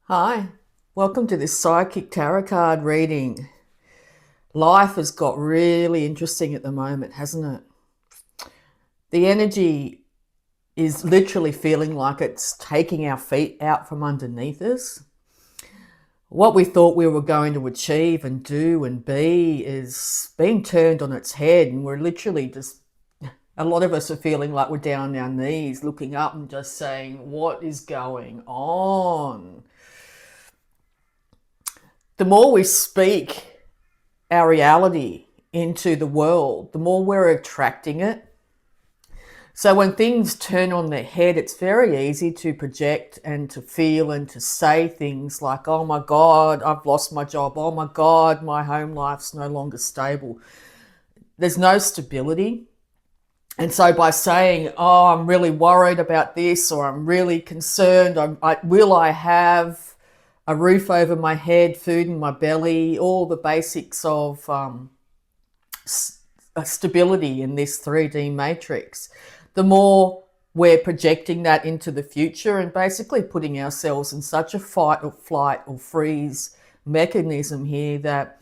Hi, welcome to this psychic tarot card reading. Life has got really interesting at the moment, hasn't it? The energy is literally feeling like it's taking our feet out from underneath us. What we thought we were going to achieve and do and be is being turned on its head, and we're literally just, a lot of us are feeling like we're down on our knees, looking up and just saying, what is going on? The more we speak our reality into the world, the more we're attracting it. So when things turn on their head, it's very easy to project and to feel and to say things like, oh my God, I've lost my job. Oh my God, my home life's no longer stable. There's no stability. And so by saying, oh, I'm really worried about this, or I'm really concerned, will I have a roof over my head, food in my belly, all the basics of stability in this 3D matrix, the more we're projecting that into the future and basically putting ourselves in such a fight or flight or freeze mechanism here that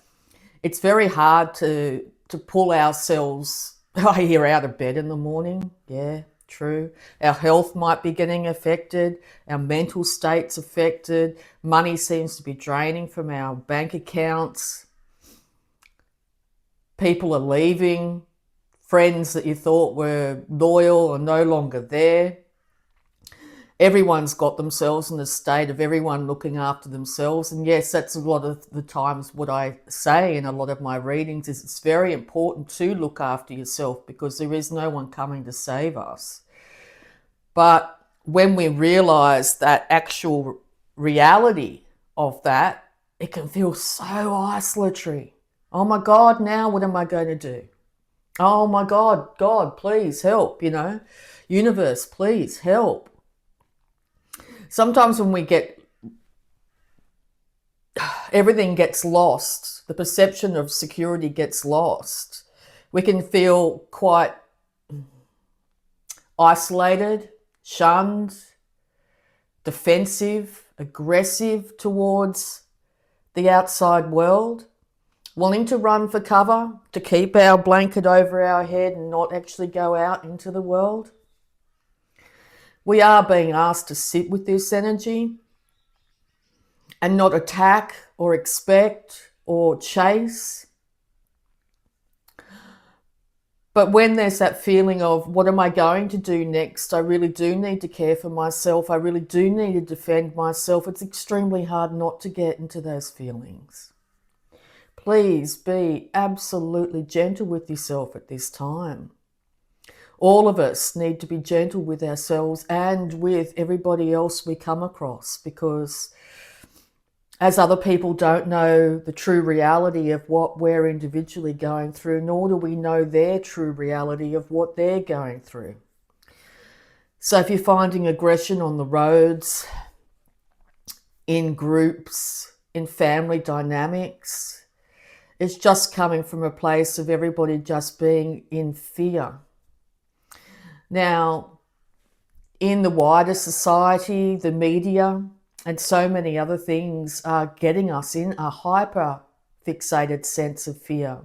it's very hard to pull ourselves, I hear, out of bed in the morning. Yeah, true. Our health might be getting affected, our mental state's affected, money seems to be draining from our bank accounts. People are leaving, friends that you thought were loyal are no longer there. Everyone's got themselves in a state of everyone looking after themselves. And yes, that's a lot of the times what I say in a lot of my readings is it's very important to look after yourself because there is no one coming to save us. But when we realize that actual reality of that, it can feel so isolatory. Oh my God, now what am I going to do? Oh my God, God, please help, Universe, please help. Sometimes when we get, everything gets lost, the perception of security gets lost, we can feel quite isolated, shunned, defensive, aggressive towards the outside world, wanting to run for cover, to keep our blanket over our head and not actually go out into the world. We are being asked to sit with this energy and not attack or expect or chase. But when there's that feeling of, what am I going to do next? I really do need to care for myself. I really do need to defend myself. It's extremely hard not to get into those feelings. Please be absolutely gentle with yourself at this time. All of us need to be gentle with ourselves and with everybody else we come across, because as other people don't know the true reality of what we're individually going through, nor do we know their true reality of what they're going through. So if you're finding aggression on the roads, in groups, in family dynamics, it's just coming from a place of everybody just being in fear. Now, in the wider society, the media, and so many other things are getting us in a hyper fixated sense of fear.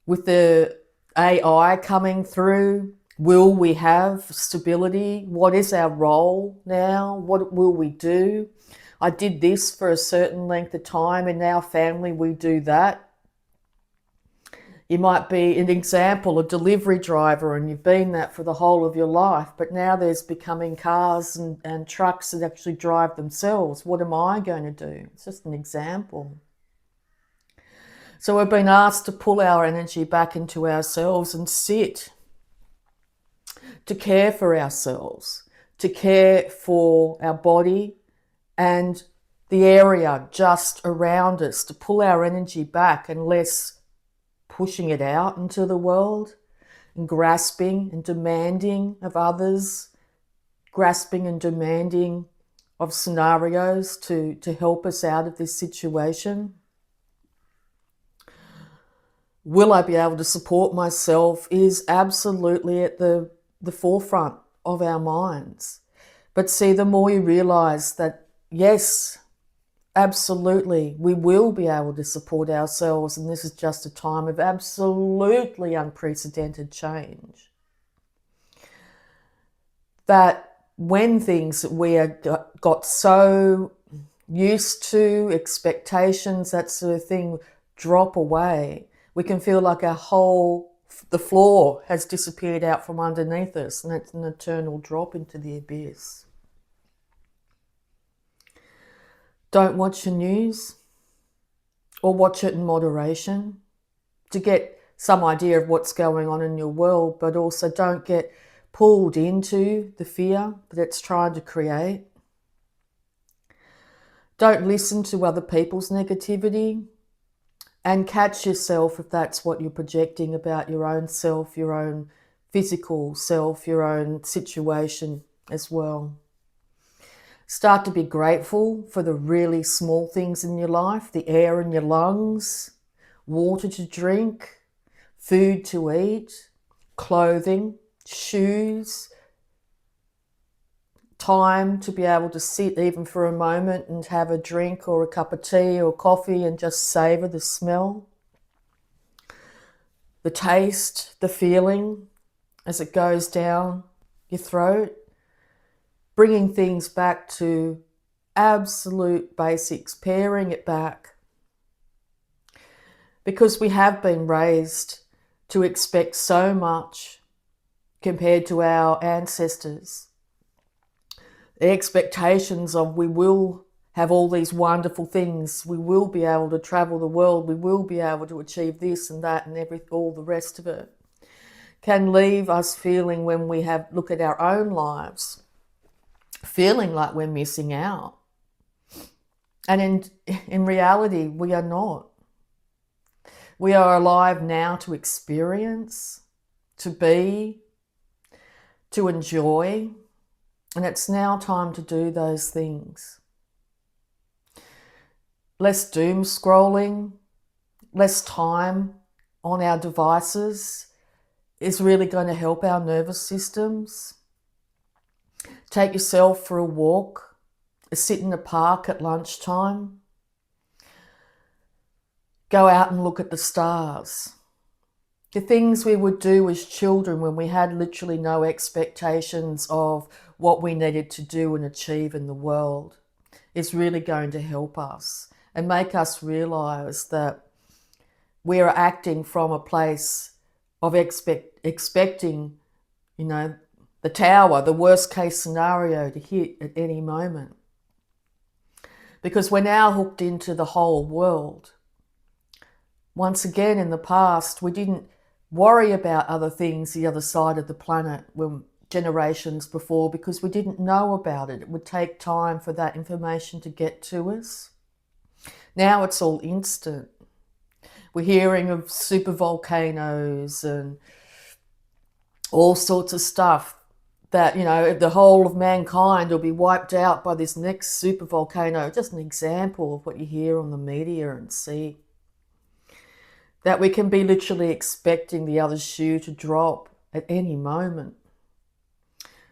With the AI coming through, will we have stability? What is our role now? What will we do? I did this for a certain length of time, in our family we do that. You might be an example, a delivery driver, and you've been that for the whole of your life, but now there's becoming cars and trucks that actually drive themselves. What am I going to do? It's just an example. So we've been asked to pull our energy back into ourselves and sit, to care for ourselves, to care for our body and the area just around us, to pull our energy back and less pushing it out into the world and grasping and demanding of others, grasping and demanding of scenarios to help us out of this situation. Will I be able to support myself is absolutely at the forefront of our minds. But see, the more you realize that yes, absolutely, we will be able to support ourselves, and this is just a time of absolutely unprecedented change. That when things that we got so used to, expectations, that sort of thing, drop away, we can feel like the floor has disappeared out from underneath us, and it's an eternal drop into the abyss. Don't watch the news, or watch it in moderation to get some idea of what's going on in your world, but also don't get pulled into the fear that it's trying to create. Don't listen to other people's negativity, and catch yourself if that's what you're projecting about your own self, your own physical self, your own situation as well. Start to be grateful for the really small things in your life, the air in your lungs, water to drink, food to eat, clothing, shoes, time to be able to sit even for a moment and have a drink or a cup of tea or coffee and just savor the smell, the taste, the feeling as it goes down your throat, bringing things back to absolute basics, paring it back. Because we have been raised to expect so much compared to our ancestors. The expectations of we will have all these wonderful things, we will be able to travel the world, we will be able to achieve this and that and all the rest of it, can leave us feeling, when we look at our own lives, feeling like we're missing out. And in reality, we are not. We are alive now to experience, to be, to enjoy, and it's now time to do those things. Less doom scrolling, less time on our devices is really going to help our nervous systems. Take yourself for a walk, sit in the park at lunchtime. Go out and look at the stars. The things we would do as children when we had literally no expectations of what we needed to do and achieve in the world is really going to help us and make us realise that we are acting from a place of expecting, the tower, the worst case scenario to hit at any moment. Because we're now hooked into the whole world. Once again, in the past, we didn't worry about other things the other side of the planet when generations before, because we didn't know about it. It would take time for that information to get to us. Now it's all instant. We're hearing of super volcanoes and all sorts of stuff that, the whole of mankind will be wiped out by this next super volcano. Just an example of what you hear on the media and see. That we can be literally expecting the other shoe to drop at any moment.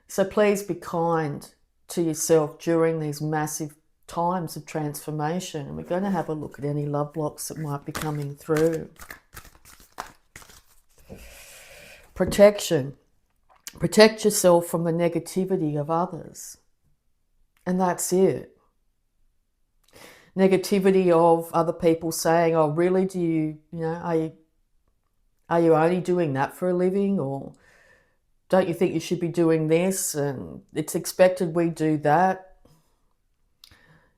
So please be kind to yourself during these massive times of transformation. And we're going to have a look at any love blocks that might be coming through. Protection. Protect yourself from the negativity of others. And that's it. Negativity of other people saying, oh, really, are you only doing that for a living? Or don't you think you should be doing this? And it's expected we do that.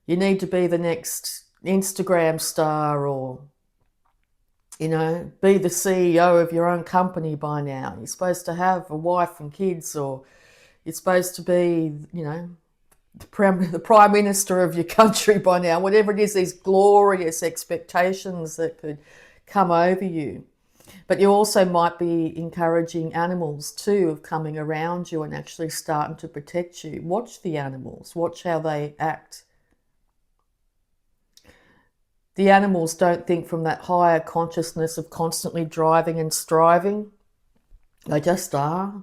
You need to be the next Instagram star, or, be the CEO of your own company by now. You're supposed to have a wife and kids, or you're supposed to be, the Prime Minister of your country by now. Whatever it is, these glorious expectations that could come over you. But you also might be encouraging animals too, of coming around you and actually starting to protect you. Watch the animals. Watch how they act. The animals don't think from that higher consciousness of constantly driving and striving. They just are.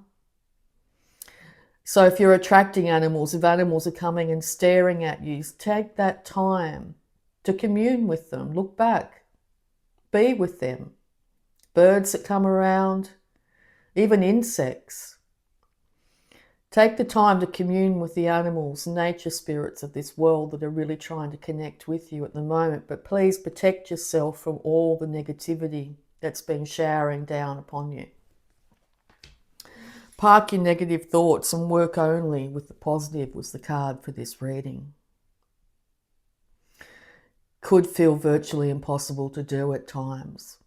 So if you're attracting animals, if animals are coming and staring at you, take that time to commune with them. Look back. Be with them. Birds that come around, even insects. Take the time to commune with the animals, nature spirits of this world that are really trying to connect with you at the moment. But please protect yourself from all the negativity that's been showering down upon you. Park your negative thoughts and work only with the positive was the card for this reading. Could feel virtually impossible to do at times.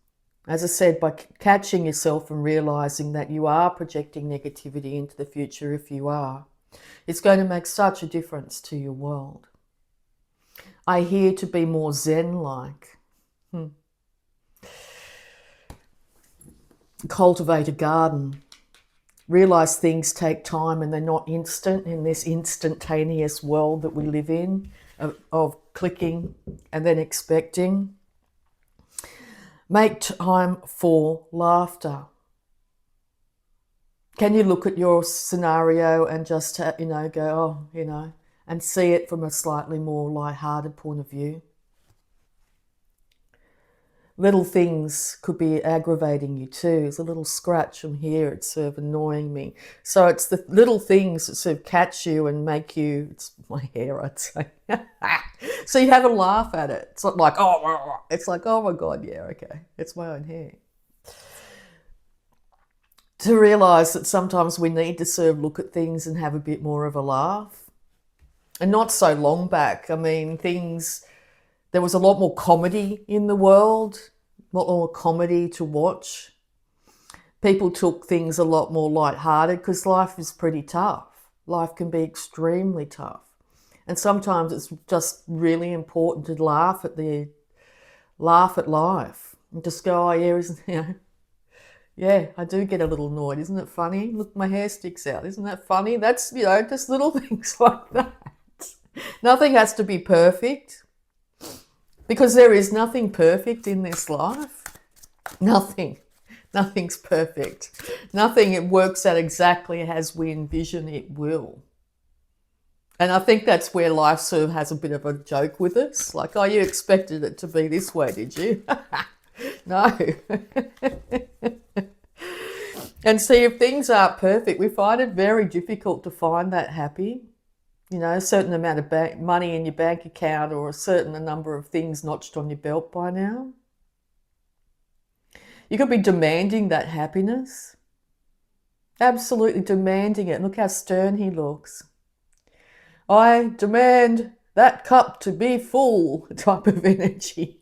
As I said, by catching yourself and realising that you are projecting negativity into the future, if you are, it's going to make such a difference to your world. I hear to be more Zen-like. Cultivate a garden. Realise things take time and they're not instant in this instantaneous world that we live in, of clicking and then expecting. Make time for laughter. Can you look at your scenario and just, go, and see it from a slightly more light-hearted point of view? Little things could be aggravating you too. There's a little scratch from here, it's sort of annoying me. So it's the little things that sort of catch you and make you, it's my hair, I'd say. So you have a laugh at it. It's not like, it's like, oh my God, yeah, okay, it's my own hair. To realise that sometimes we need to sort of look at things and have a bit more of a laugh. And not so long back, I mean, there was a lot more comedy in the world, a lot more comedy to watch. People took things a lot more lighthearted because life is pretty tough. Life can be extremely tough. And sometimes it's just really important to laugh at life and just go, oh yeah, yeah, I do get a little annoyed. Isn't it funny? Look, my hair sticks out. Isn't that funny? That's, just little things like that. Nothing has to be perfect. Because there is nothing perfect in this life. Nothing. Nothing's perfect. Nothing, it works out exactly as we envision it will. And I think that's where life sort of has a bit of a joke with us. Like, oh, you expected it to be this way, did you? No. And see, if things aren't perfect, we find it very difficult to find that happy. A certain amount of money in your bank account or a certain number of things notched on your belt by now. You could be demanding that happiness. Absolutely demanding it. Look how stern he looks. I demand that cup to be full type of energy.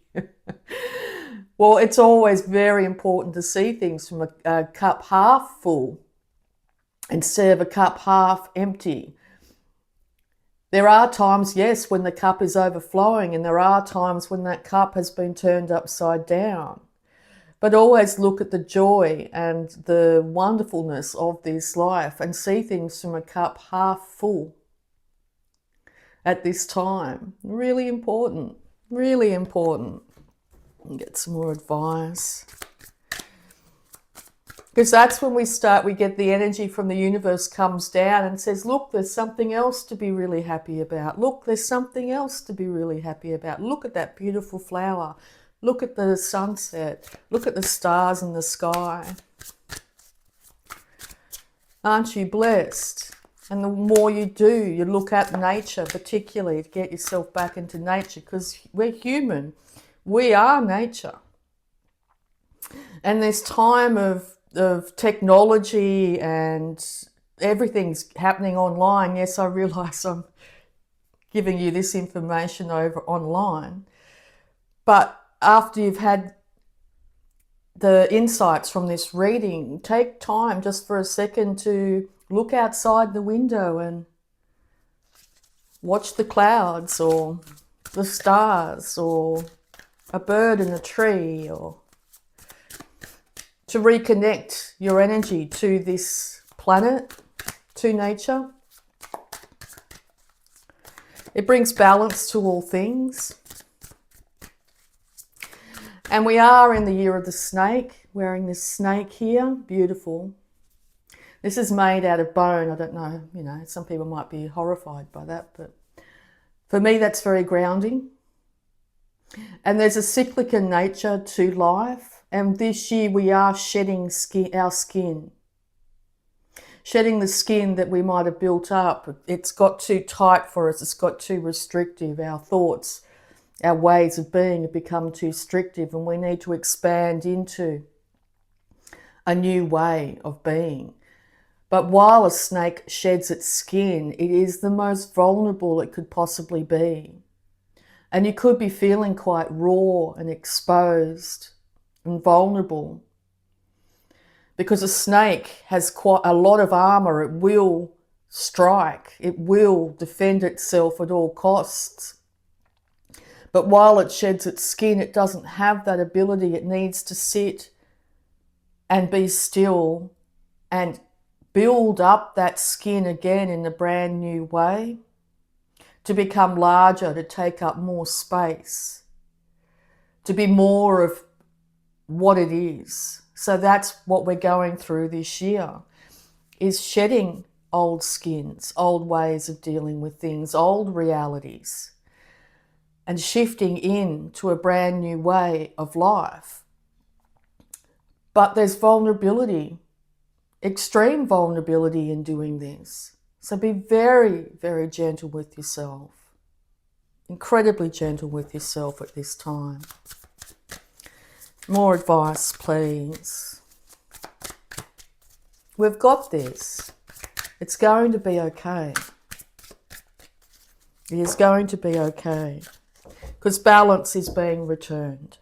Well, it's always very important to see things from a cup half full instead of a cup half empty. There are times, yes, when the cup is overflowing, and there are times when that cup has been turned upside down. But always look at the joy and the wonderfulness of this life and see things from a cup half full at this time. Really important, really important. Get some more advice. Because that's when we get the energy from the universe comes down and says, look, there's something else to be really happy about. Look, there's something else to be really happy about. Look at that beautiful flower. Look at the sunset. Look at the stars in the sky. Aren't you blessed? And the more you do, you look at nature, particularly to get yourself back into nature, because we're human. We are nature. And this time of technology and everything's happening online. Yes, I realise I'm giving you this information over online. But after you've had the insights from this reading, take time just for a second to look outside the window and watch the clouds or the stars or a bird in a tree, or to reconnect your energy to this planet, to nature. It brings balance to all things. And we are in the year of the snake, wearing this snake here, beautiful. This is made out of bone. I don't know, some people might be horrified by that, but for me, that's very grounding. And there's a cyclical nature to life. And this year we are shedding our skin. Shedding the skin that we might have built up. It's got too tight for us. It's got too restrictive. Our thoughts, our ways of being have become too restrictive, and we need to expand into a new way of being. But while a snake sheds its skin, it is the most vulnerable it could possibly be. And you could be feeling quite raw and exposed and vulnerable, because a snake has quite a lot of armor. It will strike. It will defend itself at all costs. But while it sheds its skin, it doesn't have that ability. It needs to sit and be still and build up that skin again in a brand new way, to become larger, to take up more space, to be more of what it is. So that's what we're going through this year, is shedding old skins, old ways of dealing with things, old realities, and shifting into a brand new way of life. But there's vulnerability, extreme vulnerability in doing this. So be very, very gentle with yourself. Incredibly gentle with yourself at this time. More advice, please. We've got this. It's going to be okay. It is going to be okay, because balance is being returned.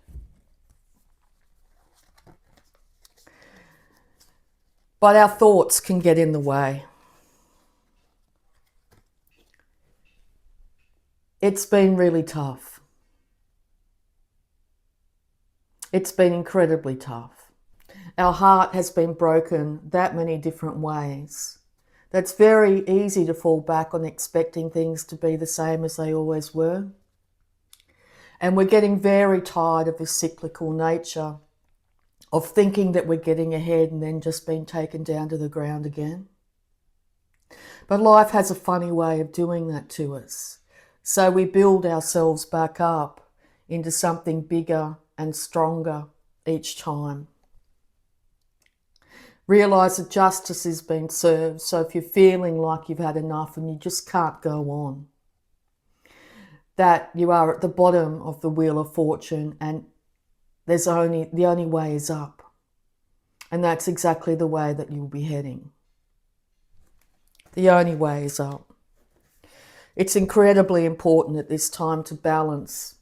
But our thoughts can get in the way. It's been really tough. It's been incredibly tough. Our heart has been broken that many different ways. That's very easy to fall back on expecting things to be the same as they always were. And we're getting very tired of this cyclical nature of thinking that we're getting ahead and then just being taken down to the ground again. But life has a funny way of doing that to us. So we build ourselves back up into something bigger and stronger each time. Realise that justice is being served. So if you're feeling like you've had enough and you just can't go on, that you are at the bottom of the wheel of fortune, and the only way is up. And that's exactly the way that you'll be heading. The only way is up. It's incredibly important at this time to balance.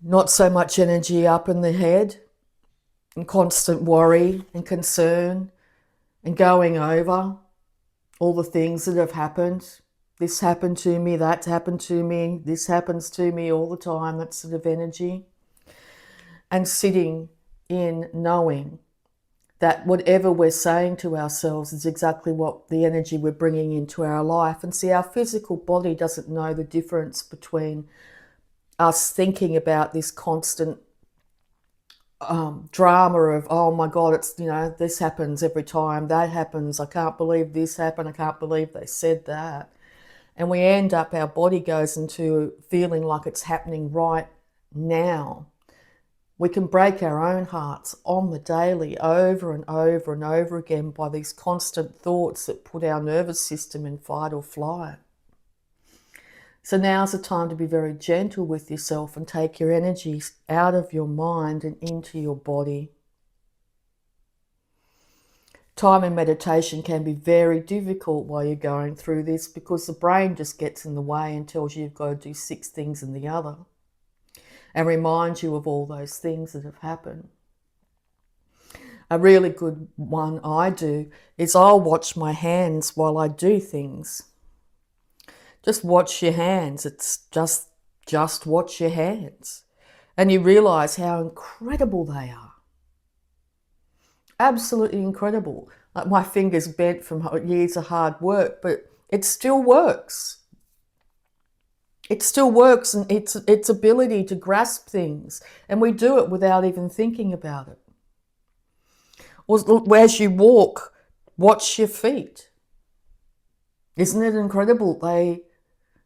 Not so much energy up in the head and constant worry and concern and going over all the things that have happened. This happened to me, that happened to me, this happens to me all the time, that sort of energy. And sitting in knowing that whatever we're saying to ourselves is exactly what the energy we're bringing into our life. And see, our physical body doesn't know the difference between us thinking about this constant drama of, oh my God, it's, this happens every time, that happens, I can't believe this happened, I can't believe they said that. And we end up, our body goes into feeling like it's happening right now. We can break our own hearts on the daily over and over and over again by these constant thoughts that put our nervous system in fight or flight. So now's the time to be very gentle with yourself and take your energy out of your mind and into your body. Time in meditation can be very difficult while you're going through this, because the brain just gets in the way and tells you you've got to do 6 things and the other, and reminds you of all those things that have happened. A really good one I do is I'll watch my hands while I do things. Just watch your hands. It's just watch your hands. And you realise how incredible they are. Absolutely incredible. Like, my fingers bent from years of hard work, but it still works. It still works, and its ability to grasp things, and we do it without even thinking about it. Or as you walk, watch your feet. Isn't it incredible?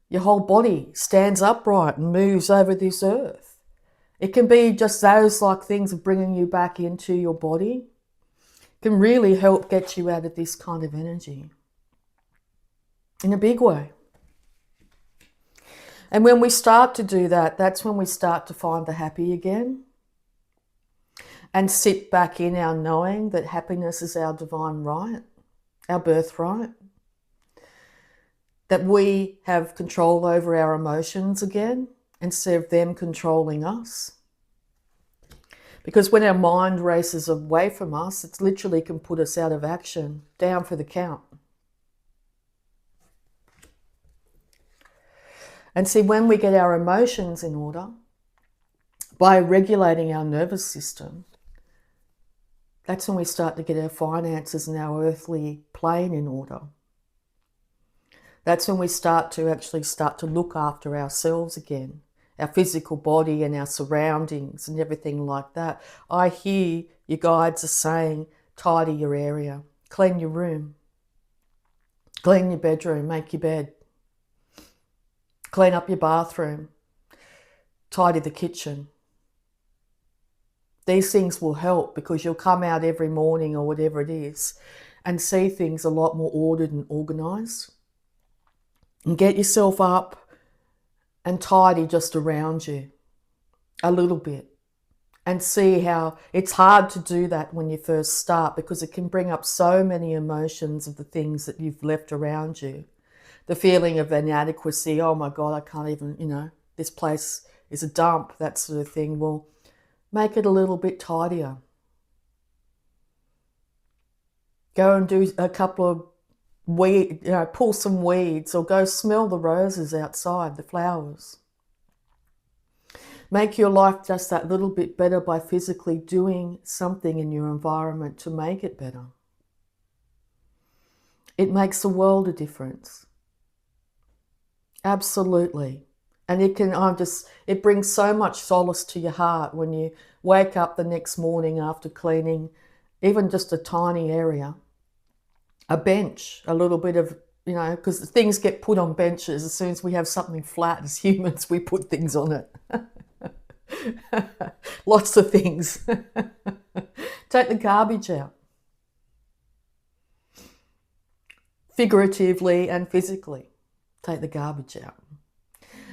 Your whole body stands upright and moves over this earth. It can be just those like things of bringing you back into your body. It can really help get you out of this kind of energy in a big way. And when we start to do that, that's when we start to find the happy again and sit back in our knowing that happiness is our divine right, our birthright, that we have control over our emotions again instead of them controlling us. Because when our mind races away from us, it literally can put us out of action, down for the count. And see, when we get our emotions in order, by regulating our nervous system, that's when we start to get our finances and our earthly plane in order. That's when we start to look after ourselves again, our physical body and our surroundings and everything like that. I hear your guides are saying, tidy your area, clean your room, clean your bedroom, make your bed, clean up your bathroom, tidy the kitchen. These things will help because you'll come out every morning or whatever it is and see things a lot more ordered and organised. And get yourself up and tidy just around you a little bit and see how it's hard to do that when you first start because it can bring up so many emotions of the things that you've left around you. The feeling of inadequacy, oh my God, I can't even, this place is a dump, that sort of thing. Well, make it a little bit tidier. Go and do a couple of pull some weeds or go smell the roses outside, the flowers. Make your life just that little bit better by physically doing something in your environment to make it better. It makes a world of difference. Absolutely. And it brings so much solace to your heart when you wake up the next morning after cleaning even just a tiny area. A bench, a little bit of, because things get put on benches. As soon as we have something flat as humans, we put things on it. Lots of things. Take the garbage out. Figuratively and physically, take the garbage out.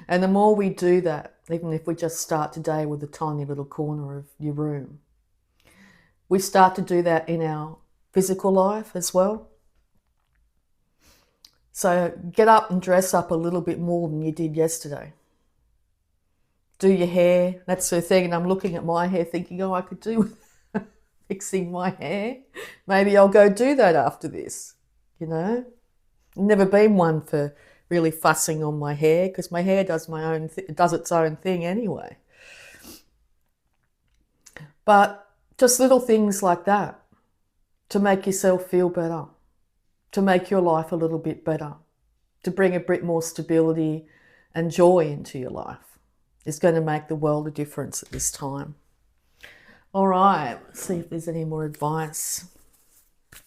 And the more we do that, even if we just start today with a tiny little corner of your room, we start to do that in our physical life as well. So get up and dress up a little bit more than you did yesterday. Do your hair, that sort of thing. And I'm looking at my hair thinking, I could do with fixing my hair. Maybe I'll go do that after this, Never been one for really fussing on my hair because my hair does its own thing anyway. But just little things like that to make yourself feel better, to make your life a little bit better, to bring a bit more stability and joy into your life is going to make the world a difference at this time. All right, let's see if there's any more advice.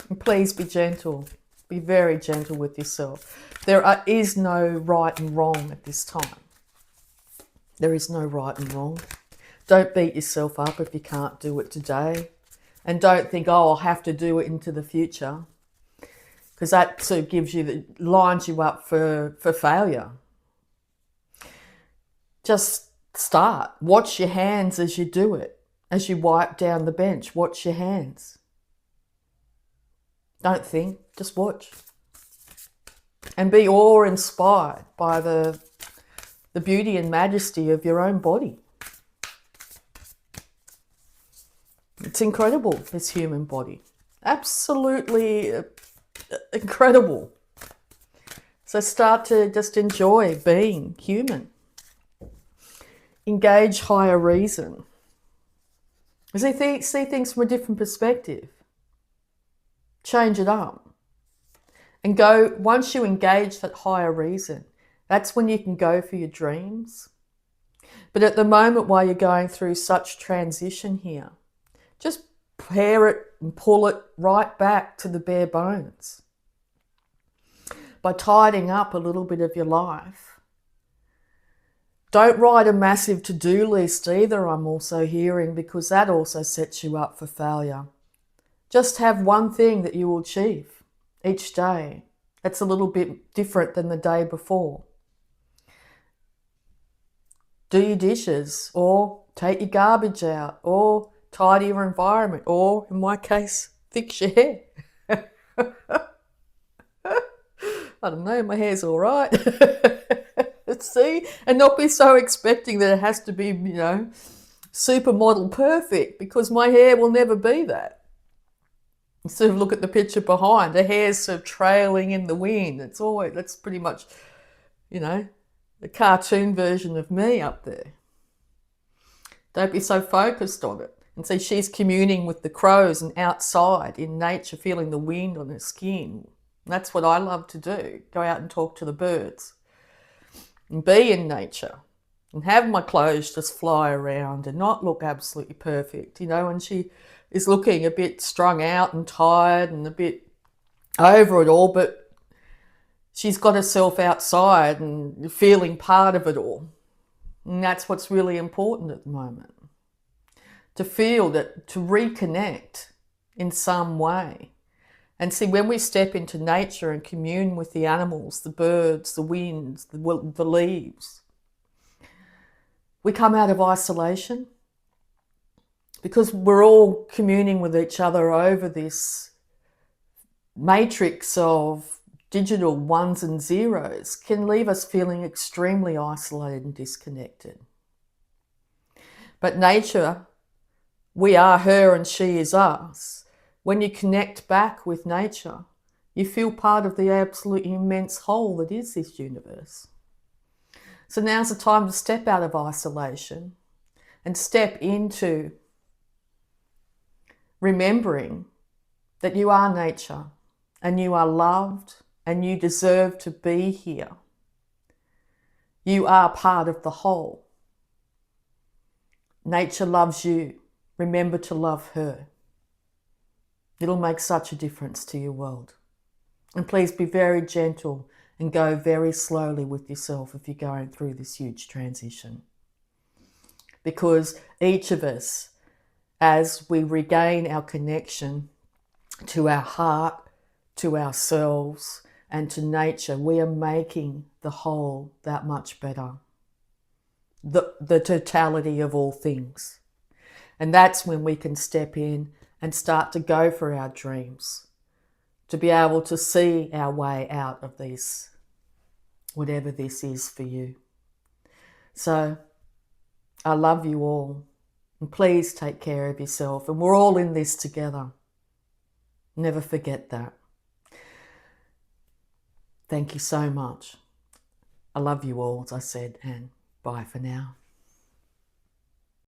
And please be gentle. Be very gentle with yourself. There is no right and wrong at this time. There is no right and wrong. Don't beat yourself up if you can't do it today. And don't think, I'll have to do it into the future. Because that sort of lines you up for failure. Just start. Watch your hands as you do it. As you wipe down the bench, watch your hands. Don't think, just watch. And be awe-inspired by the beauty and majesty of your own body. It's incredible, this human body. Absolutely incredible. So start to just enjoy being human. Engage higher reason. See things from a different perspective. Change it up. And once you engage that higher reason, that's when you can go for your dreams. But at the moment while you're going through such transition here, just pare it and pull it right back to the bare bones. By tidying up a little bit of your life. Don't write a massive to-do list either, I'm also hearing, because that also sets you up for failure. Just have one thing that you will achieve each day. That's a little bit different than the day before. Do your dishes, or take your garbage out, or tidy your environment, or in my case, fix your hair. I don't know, my hair's all right. See? And not be so expecting that it has to be, supermodel perfect, because my hair will never be that. You sort of look at the picture behind, the hair's sort of trailing in the wind. That's pretty much, the cartoon version of me up there. Don't be so focused on it. And see, she's communing with the crows and outside in nature, feeling the wind on her skin. That's what I love to do, go out and talk to the birds and be in nature and have my clothes just fly around and not look absolutely perfect, and she is looking a bit strung out and tired and a bit over it all, but she's got herself outside and feeling part of it all. And that's what's really important at the moment. To feel that, to reconnect in some way. And see, when we step into nature and commune with the animals, the birds, the winds, the leaves, we come out of isolation because we're all communing with each other over this matrix of digital ones and zeros, can leave us feeling extremely isolated and disconnected. But nature, we are her and she is us. When you connect back with nature, you feel part of the absolutely immense whole that is this universe. So now's the time to step out of isolation and step into remembering that you are nature and you are loved and you deserve to be here. You are part of the whole. Nature loves you. Remember to love her. It'll make such a difference to your world. And please be very gentle and go very slowly with yourself if you're going through this huge transition. Because each of us, as we regain our connection to our heart, to ourselves, and to nature, we are making the whole that much better. The totality of all things. And that's when we can step in and start to go for our dreams, to be able to see our way out of this, whatever this is for you. So I love you all, and please take care of yourself, and we're all in this together. Never forget that. Thank you so much. I love you all, as I said, and bye for now.